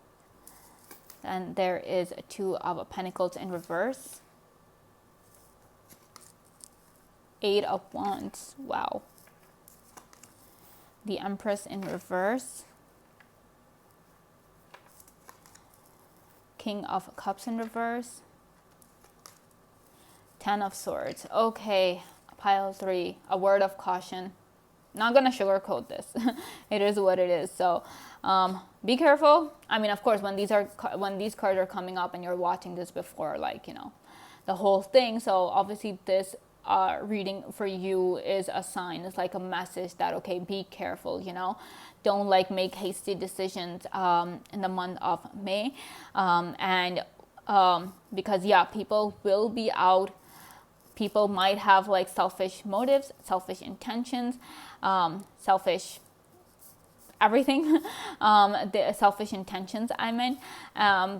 And there is a 2 of Pentacles in reverse. 8 of Wands, wow. The Empress in reverse. King of Cups in reverse. 10 of Swords. Okay, pile 3, a word of caution. Not gonna sugarcoat this. It is what it is. So be careful. I mean, of course, when these cards are coming up and you're watching this before, the whole thing. So obviously this reading for you is a sign. It's like a message that, okay, be careful, don't make hasty decisions in the month of May. Because people will be out. People might have selfish motives, selfish intentions, selfish everything, the selfish intentions I meant.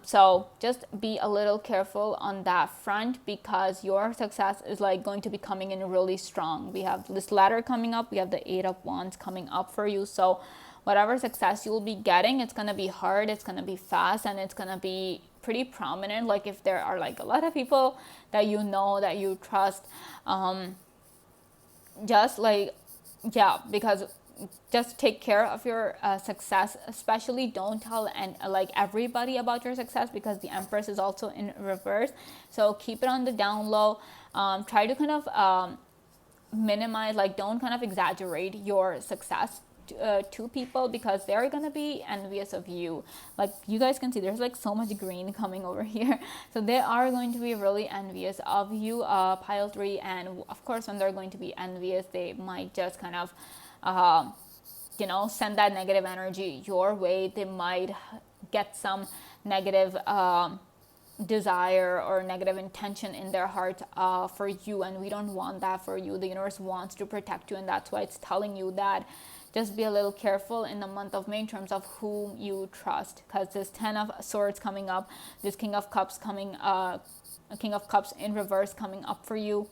So just be a little careful on that front, because your success is going to be coming in really strong. We have this ladder coming up. We have the 8 of Wands coming up for you. So whatever success you'll be getting, it's going to be hard, it's going to be fast, and it's going to be pretty prominent. If there are a lot of people that that you trust, because just take care of your success. Especially don't tell everybody about your success, because the Empress is also in reverse. So keep it on the down low. Try to kind of minimize, don't kind of exaggerate your success to people, because they're gonna be envious of you. You guys can see there's so much green coming over here. So they are going to be really envious of you, pile 3. And of course, when they're going to be envious, they might just kind of send that negative energy your way. They might get some negative desire or negative intention in their heart for you, and we don't want that for you. The universe wants to protect you, and that's why it's telling you that just be a little careful in the month of May in terms of whom you trust, because this 10 of Swords coming up, this King of Cups King of Cups in reverse coming up for you.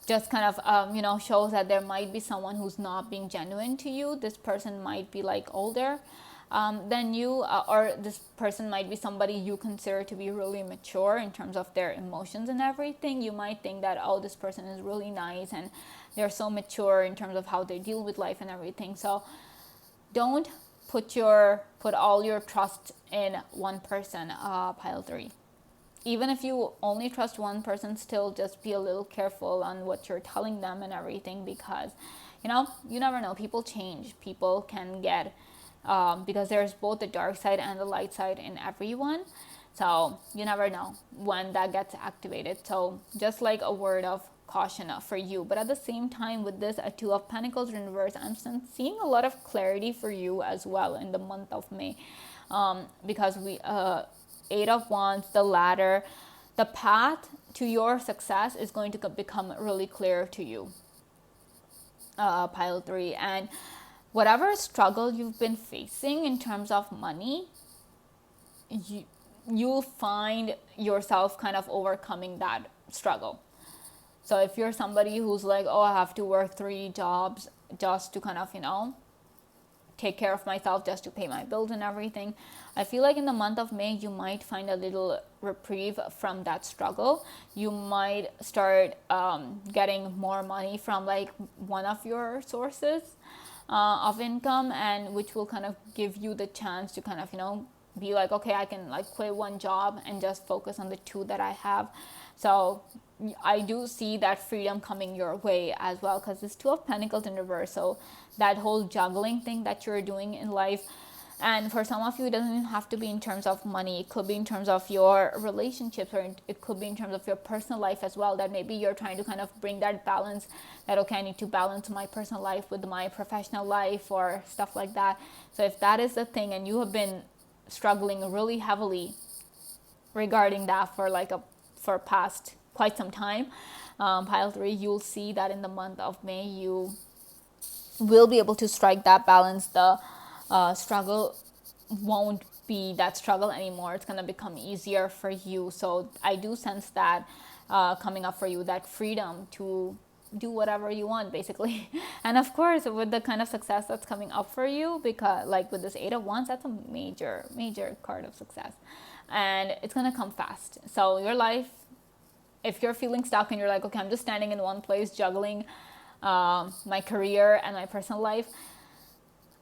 Just kind of, shows that there might be someone who's not being genuine to you. This person might be older than you, or this person might be somebody you consider to be really mature in terms of their emotions and everything. You might think that, oh, this person is really nice and they're so mature in terms of how they deal with life and everything. So don't put all your trust in one person, pile 3. Even if you only trust one person, still just be a little careful on what you're telling them and everything, because you never know. People change. People can get because there's both the dark side and the light side in everyone. So you never know when that gets activated. So just a word of caution for you. But at the same time, with this 2 of Pentacles in reverse, I'm seeing a lot of clarity for you as well in the month of May, because Eight of Wands, the ladder, the path to your success is going to become really clear to you, pile 3. And whatever struggle you've been facing in terms of money, you'll find yourself kind of overcoming that struggle. So if you're somebody who's like, oh, I have to work 3 jobs just to kind of, take care of myself, just to pay my bills and everything, I feel like in the month of May, you might find a little reprieve from that struggle. You might start getting more money from like one of your sources of income, and which will kind of give you the chance to kind of, be like, okay, I can like quit one job and just focus on the 2 that I have. So I do see that freedom coming your way as well, because this 2 of Pentacles in reverse. So that whole juggling thing that you're doing in life, and for some of you, it doesn't even have to be in terms of money. It could be in terms of your relationships, or it could be in terms of your personal life as well, that maybe you're trying to kind of bring that balance, that, okay, I need to balance my personal life with my professional life or stuff like that. So if that is the thing, and you have been struggling really heavily regarding that for past quite some time, pile 3, you'll see that in the month of May, you will be able to strike that balance. The struggle won't be that struggle anymore. It's going to become easier for you. So I do sense that coming up for you, that freedom to do whatever you want, basically. And of course, with the kind of success that's coming up for you, because like with this 8 of Wands, that's a major card of success, and it's going to come fast. So your life, if you're feeling stuck and you're like, okay, I'm just standing in one place juggling my career and my personal life,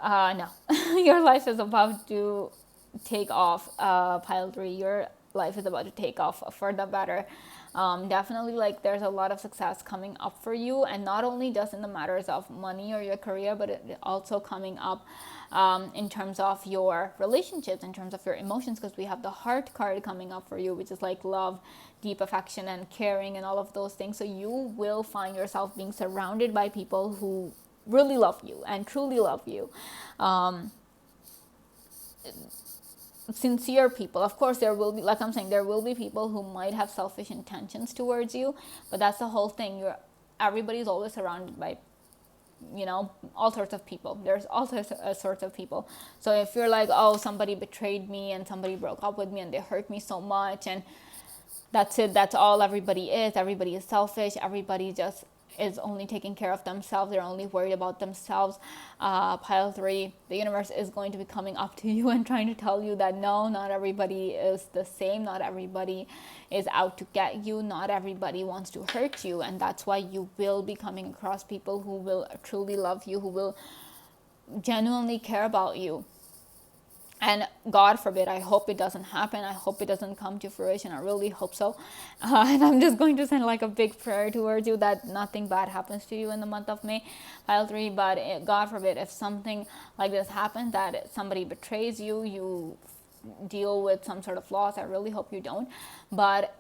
no. Your life is about to take off, pile 3. Your life is about to take off for the better. Definitely, like, there's a lot of success coming up for you, and not only just in the matters of money or your career, but it also coming up in terms of your relationships, in terms of your emotions, because we have the Heart card coming up for you, which is like love, deep affection and caring and all of those things. So you will find yourself being surrounded by people who really love you and truly love you. Sincere people. Of course, there will be, like I'm saying, there will be people who might have selfish intentions towards you, but that's the whole thing. Everybody's always surrounded by, all sorts of people. There's all sorts of people. So if you're like, oh, somebody betrayed me and somebody broke up with me and they hurt me so much, and that's it, that's all everybody is selfish, everybody just is only taking care of themselves, they're only worried about themselves, pile 3, the universe is going to be coming up to you and trying to tell you that no, not everybody is the same, not everybody is out to get you, not everybody wants to hurt you, and that's why you will be coming across people who will truly love you, who will genuinely care about you. And God forbid, I hope it doesn't happen. I hope it doesn't come to fruition. I really hope so. And I'm just going to send like a big prayer towards you that nothing bad happens to you in the month of May, pile 3. But God forbid, if something like this happens, that somebody betrays you, you deal with some sort of loss. I really hope you don't. But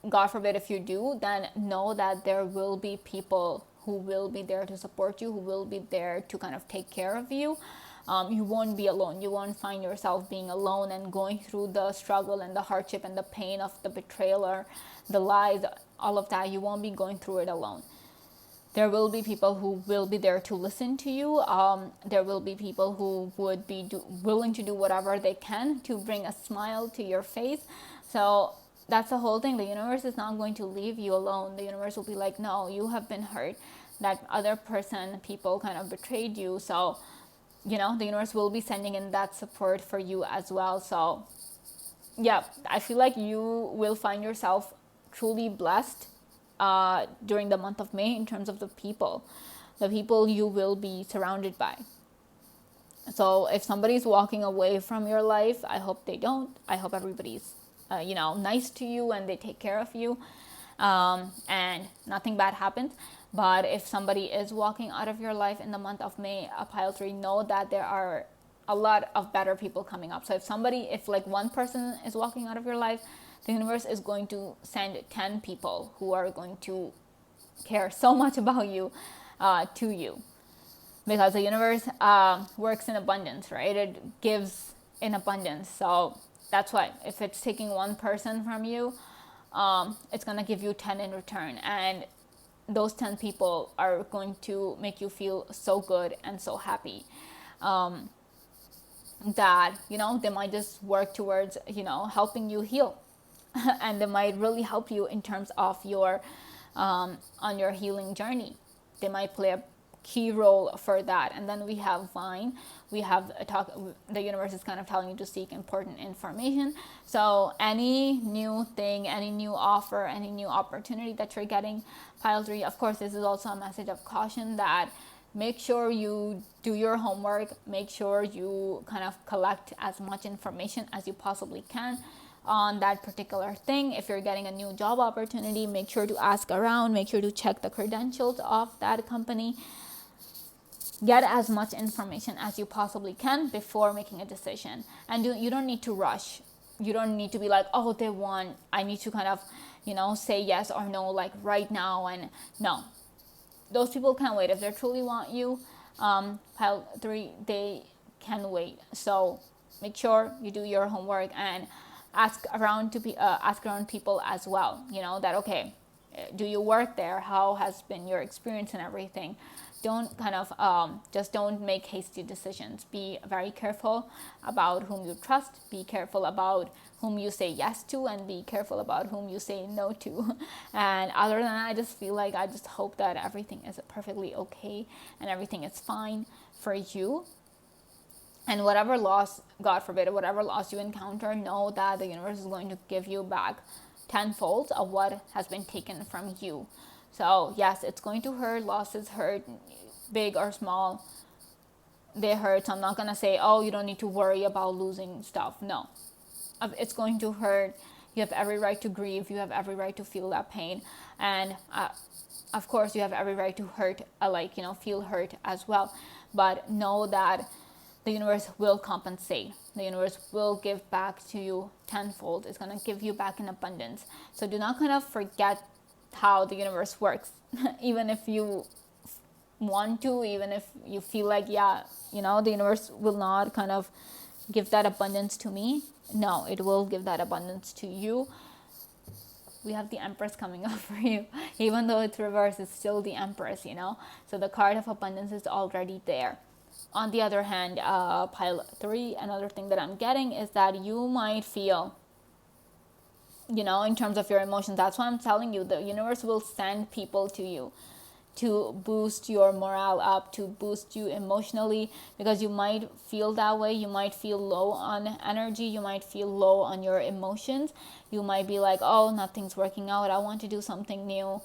God forbid if you do, then know that there will be people who will be there to support you, who will be there to kind of take care of you. You won't be alone. You won't find yourself being alone and going through the struggle and the hardship and the pain of the betrayal or the lies, all of that. You won't be going through it alone. There will be people who will be there to listen to you. There will be people who would be willing to do whatever they can to bring a smile to your face. So that's the whole thing. The universe is not going to leave you alone. The universe will be like, no, you have been hurt. That other person, people kind of betrayed you. So the universe will be sending in that support for you as well. So yeah, I feel like you will find yourself truly blessed during the month of May in terms of the people you will be surrounded by. So if somebody's walking away from your life, I hope they don't. I hope everybody's nice to you and they take care of you, and nothing bad happens. But if somebody is walking out of your life in the month of May, pile 3, know that there are a lot of better people coming up. So if like one person is walking out of your life, the universe is going to send 10 people who are going to care so much about you to you. Because the universe works in abundance, right? It gives in abundance. So that's why if it's taking 1% from you, it's going to give you 10 in return, and those 10 people are going to make you feel so good and so happy, that, you know, they might just work towards, you know, helping you heal. And they might really help you in terms of your on your healing journey. They might play a key role for that. And then we have Vine. We have a talk. The universe is kind of telling you to seek important information. So any new thing, any new offer, any new opportunity that you're getting, pile 3, of course, this is also a message of caution that make sure you do your homework. Make sure you kind of collect as much information as you possibly can on that particular thing. If you're getting a new job opportunity, make sure to ask around, make sure to check the credentials of that company. Get as much information as you possibly can before making a decision. And you don't need to rush. You don't need to be like, oh, they want, I need to kind of, you know, say yes or no like right now. And no, those people can wait. If they truly want you, pile 3, they can wait. So make sure you do your homework and ask around people as well, you know, that, okay, do you work there? How has been your experience and everything? Don't kind of just don't make hasty decisions. Be very careful about whom you trust. Be careful about whom you say yes to, and be careful about whom you say no to. And other than that, I just feel like I just hope that everything is perfectly okay and everything is fine for you. And whatever loss, God forbid, whatever loss you encounter, know that the universe is going to give you back tenfold of what has been taken from you. So yes, it's going to hurt. Losses hurt, big or small. They hurt. So I'm not going to say, oh, you don't need to worry about losing stuff. No, it's going to hurt. You have every right to grieve. You have every right to feel that pain. And of course, you have every right to hurt, feel hurt as well. But know that the universe will compensate. The universe will give back to you tenfold. It's going to give you back in abundance. So do not kind of forget how the universe works. Even if you want to, even if you feel like, yeah, you know, the universe will not kind of give that abundance to me. No, it will give that abundance to you. We have the Empress coming up for you. Even though it's reversed, it's still the Empress, you know. So the card of abundance is already there. On the other hand, pile 3, another thing that I'm getting is that you might feel, you know, in terms of your emotions, that's why I'm telling you, the universe will send people to you to boost your morale up, to boost you emotionally, because you might feel that way. You might feel low on energy. You might feel low on your emotions. You might be like, oh, nothing's working out. I want to do something new.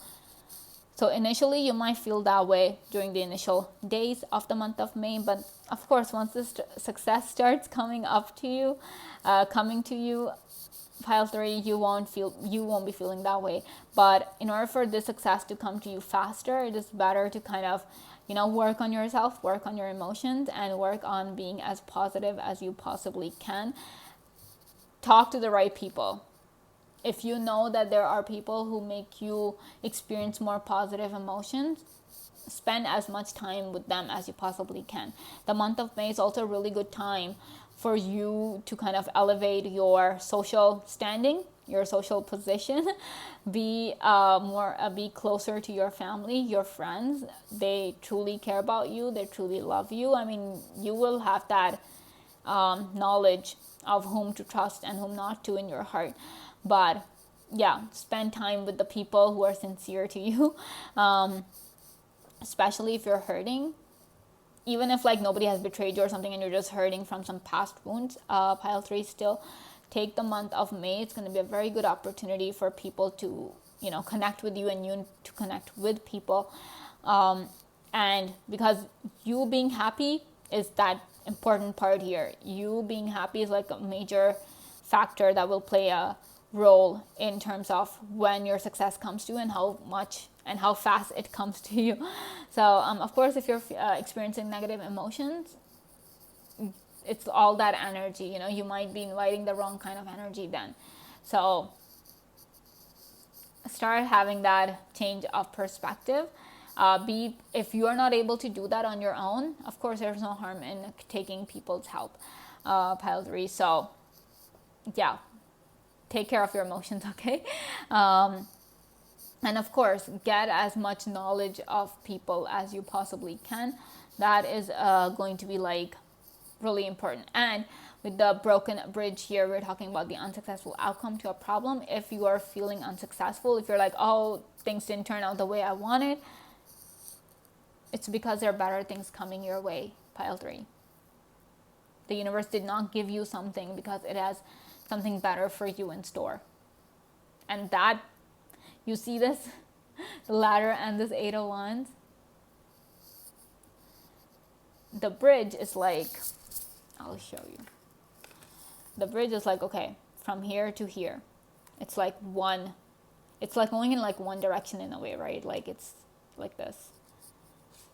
So initially, you might feel that way during the initial days of the month of May. But of course, once this success starts coming to you, pile 3, you won't be feeling that way. But in order for this success to come to you faster, it is better to kind of, you know, work on yourself, work on your emotions, and work on being as positive as you possibly can. Talk to the right people. If you know that there are people who make you experience more positive emotions, spend as much time with them as you possibly can. The month of May is also a really good time for you to kind of elevate your social standing, your social position, be closer to your family, your friends. They truly care about you. They truly love you. I mean, you will have that knowledge of whom to trust and whom not to in your heart. But yeah, spend time with the people who are sincere to you, especially if you're hurting. Even if like nobody has betrayed you or something and you're just hurting from some past wounds, pile 3, still take the month of May. It's going to be a very good opportunity for people to, you know, connect with you and you to connect with people. And because you being happy is that important part here. You being happy is like a major factor that will play a role in terms of when your success comes to you and how much and how fast it comes to you. So of course, if you're experiencing negative emotions, it's all that energy, you know, you might be inviting the wrong kind of energy then. So start having that change of perspective. If you are not able to do that on your own, of course there's no harm in taking people's help, pile 3. So yeah, take care of your emotions, okay? And of course, get as much knowledge of people as you possibly can. That is going to be like really important. And with the broken bridge here, we're talking about the unsuccessful outcome to a problem. If you are feeling unsuccessful, if you're like, oh, things didn't turn out the way I wanted, it's because there are better things coming your way, pile 3. The universe did not give you something because it has something better for you in store. And that, you see this, the ladder and this 8 of Wands. The bridge is like, I'll show you. The bridge is like, okay, from here to here. It's like going in like one direction in a way, right? Like it's like this.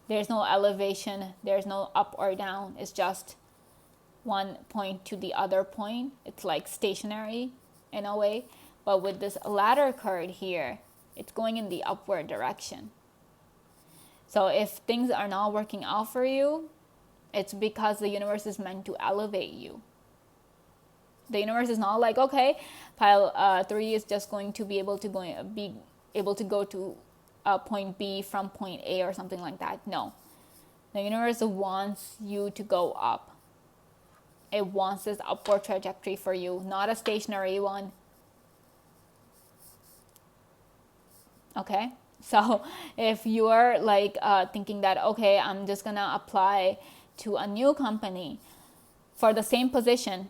There's no elevation. There's no up or down. It's just one point to the other point. It's like stationary in a way. But with this ladder card here, it's going in the upward direction. So if things are not working out for you, it's because the universe is meant to elevate you. The universe is not like, okay, pile 3 is just going to be able to go to point B from point A or something like that. No. The universe wants you to go up. It wants this upward trajectory for you, not a stationary one. Okay? So if you are like thinking that, okay, I'm just going to apply to a new company for the same position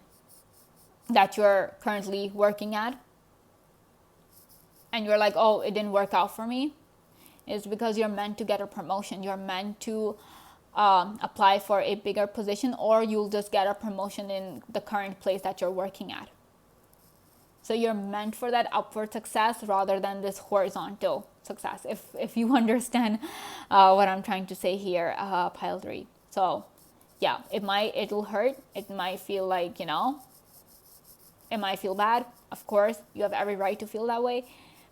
that you're currently working at, and you're like, oh, it didn't work out for me, it's because you're meant to get a promotion. You're meant to apply for a bigger position, or you'll just get a promotion in the current place that you're working at. So you're meant for that upward success rather than this horizontal success, if you understand what I'm trying to say here, pile 3. So yeah, it'll hurt. It might feel like, it might feel bad. Of course, you have every right to feel that way,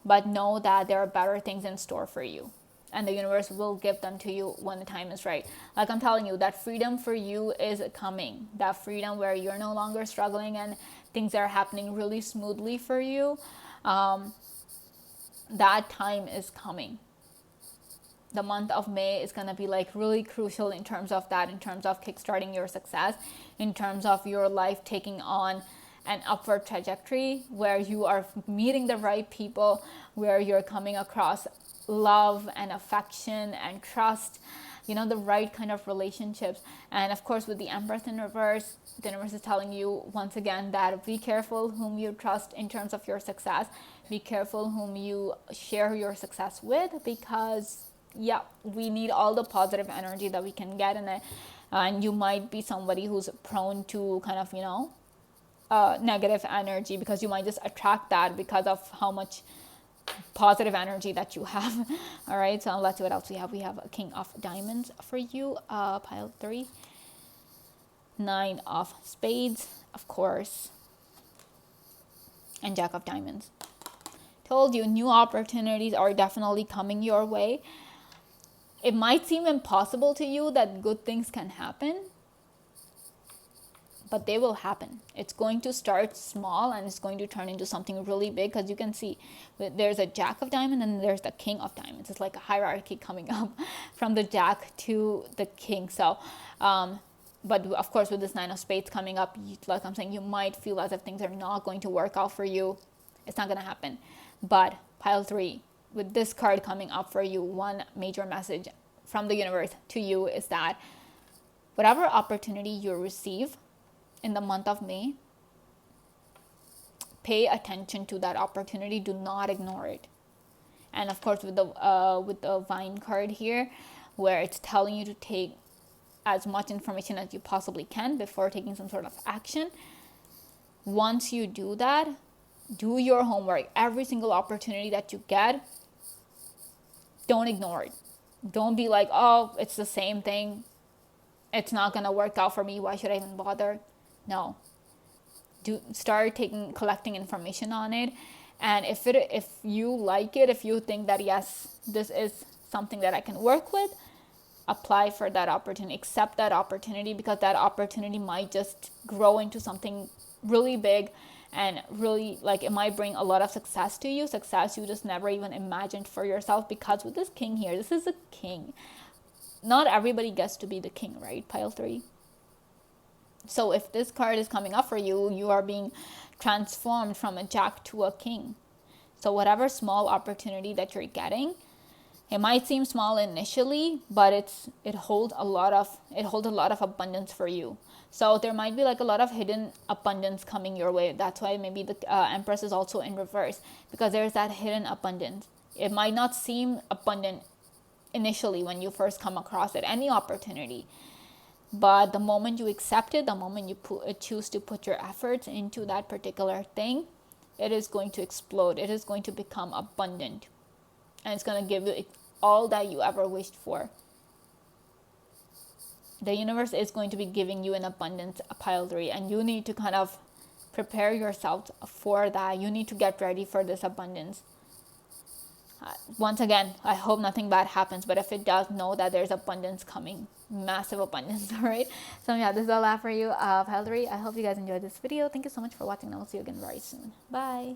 but know that there are better things in store for you, and the universe will give them to you when the time is right. Like I'm telling you, that freedom for you is coming. That freedom where you're no longer struggling and things are happening really smoothly for you. That time is coming. The month of May is going to be like really crucial in terms of that, in terms of kickstarting your success, in terms of your life taking on an upward trajectory where you are meeting the right people, where you're coming across love and affection and trust, the right kind of relationships. And of course, with the Empress in reverse, the universe is telling you once again that be careful whom you trust in terms of your success. Be careful whom you share your success with, because we need all the positive energy that we can get in it. And you might be somebody who's prone to kind of, negative energy, because you might just attract that because of how much positive energy that you have. All right, so let's see what else we have. We have a King of Diamonds for you, pile 3. 9 of Spades, of course, and Jack of Diamonds. Told you, new opportunities are definitely coming your way. It might seem impossible to you that good things can happen, but they will happen. It's going to start small and it's going to turn into something really big, because you can see there's a Jack of Diamonds and there's the King of Diamonds. It's like a hierarchy coming up from the Jack to the King. So, but of course, with this 9 of Spades coming up, like I'm saying, you might feel as if things are not going to work out for you. It's not going to happen. But pile 3, with this card coming up for you, one major message from the universe to you is that whatever opportunity you receive in the month of May, pay attention to that opportunity. Do not ignore it. And of course, with the Vine card here, where it's telling you to take as much information as you possibly can before taking some sort of action. Once you do that, do your homework. Every single opportunity that you get, don't ignore it. Don't be like, oh, it's the same thing. It's not going to work out for me. Why should I even bother? No. Start collecting information on it. And if you like it, if you think that, yes, this is something that I can work with, apply for that opportunity, accept that opportunity, because that opportunity might just grow into something really big and really, like, it might bring a lot of success to you, success you just never even imagined for yourself. Because with this king here, this is a king. Not everybody gets to be the king, right? Pile 3. So if this card is coming up for you, you are being transformed from a jack to a king. So whatever small opportunity that you're getting, it might seem small initially, but it holds a lot of abundance for you. So there might be like a lot of hidden abundance coming your way. That's why maybe the Empress is also in reverse, because there's that hidden abundance. It might not seem abundant initially when you first come across it, any opportunity. But the moment you accept it, the moment you choose to put your efforts into that particular thing, it is going to explode. It is going to become abundant. And it's going to give you all that you ever wished for. The universe is going to be giving you an abundance, a pile 3. And you need to kind of prepare yourself for that. You need to get ready for this abundance. Once again, I hope nothing bad happens, but if it does, know that there's abundance coming, massive abundance. All right, so yeah, this is all I have for you, pile 3. I hope you guys enjoyed this video. Thank you so much for watching, and I'll see you again very soon. Bye.